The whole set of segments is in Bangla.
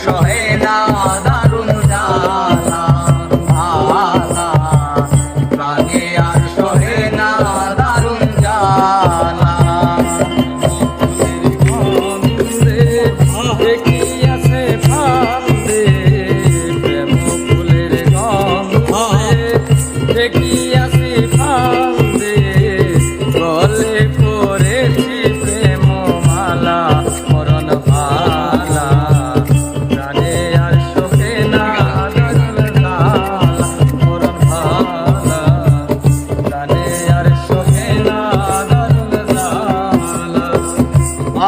সহে না দারুণ জ্বালা ভালা প্রাণে আর সহে না দারুণ জ্বালা দেখিয়াছে ফান্দে প্রেম ফুলের গন্ধে দেখিয়াছে ফান্দে গলে করেছি প্রেম মালা মরণ ভালা প্রাণে আর শোকে না দারুণ জ্বালা মরণ ভালা প্রাণে আর শোকে না দারুণ জ্বালা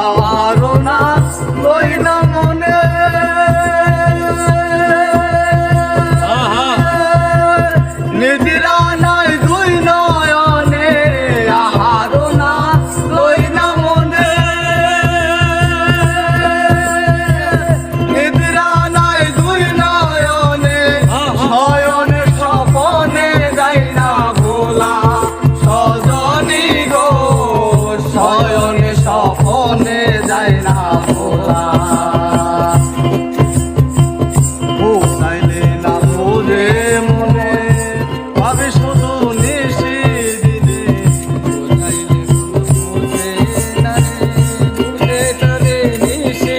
আমারও না রইল মনে নিদিরা নাই দুই নয়নে আহারও না রইল মনে নিদিরা নাই দুই নয়নে শয়নে স্বপনে যাই না ভোলা সজনী গো শয়নে স্বপনে যায় না ভোলা বুঝাইলে না বোঝে মনে ভাবে শুধু নিশি দিনে বুঝাইলে বুঝে না বুঝে তবে নিশে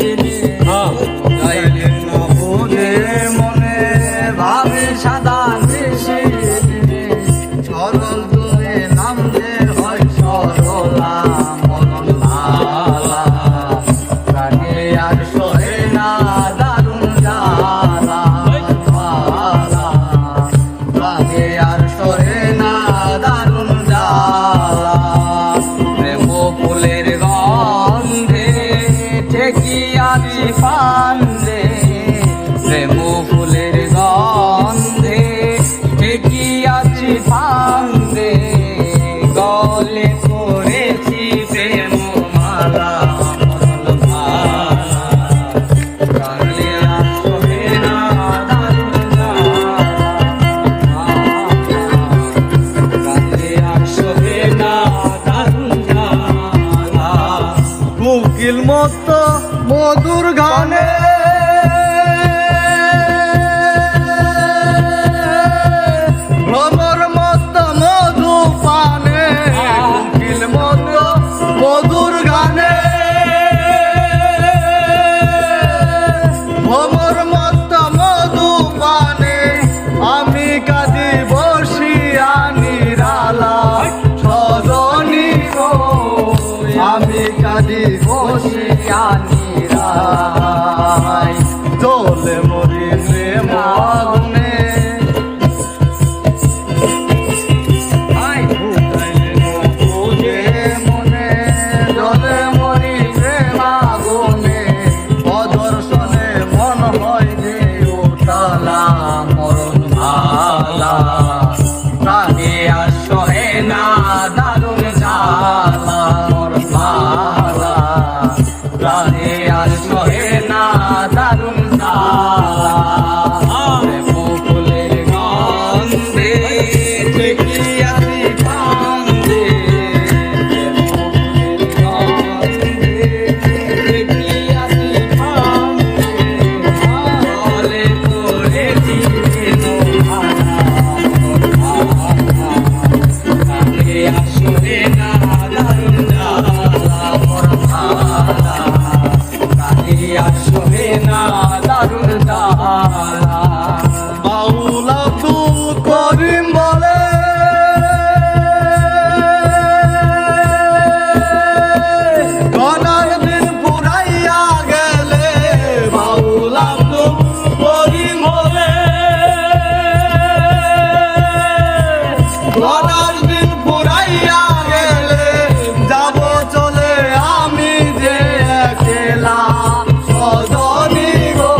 দিনে বুঝাইলে না বোঝে মনে ভাবে সাদা নিশি দিনে সরল তুমি নাম যে হয় সরলা মরণ ভালা প্রাণে আর সহে না দারুণ জ্বালা ভালা প্রাণে আর সহে না দারুণ জ্বালা প্রেম ফুলের গন্ধে ঠেকিয়াছি ফান্দে প্রেম ফুলের গন্ধে ঠেকিয়াছি ফান্দে গলে করেছি প্রেম মালা মরণ ভালা প্রাণে আর সহে না দারুণ জ্বালা প্রাণে আর সহে না দারুণ জ্বালা কোকিল মত মধুর গানে ভ্রমর মত মধু পানে কোকিল মত মধুর গানে ভ্রমর মত মধু পানে আমি কাঁদি বসিয়া নিরালা সজনী গো আমি কাঁদি বসিয়া নিরাই জলে মরি প্রেম আগুনে বুঝে মনে জলে মরি প্রেম আগুনে অদর্শনে মন হয় যে উতালা মরণ ভালা প্রাণে আর সহে না দারুণ জ্বালা মরণ ভালা প্রাণে আর সহে না দারুণ জ্বালা ফুলের গন্ধে ঠেকিয়াছি ফান্দে ফুলের গন্ধে ঠেকিয়াছি ফান্দে গলে করেছি প্রেম ভালা প্রাণে আর সহে না দারুণ জ্বালা মরণ ভালা প্রাণে আর সহে না দারুণ জ্বালা বাউল আব্দুল করিম বলে গনার দিন পুরাইয়া গেলে বাউল আব্দুল করিম বলে গনার দিন পুরাইয়া গেলে যাব চলে আমি যে একলা সজনী গো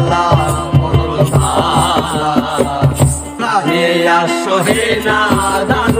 মালা মরণ মালা হে আসো হে না দানু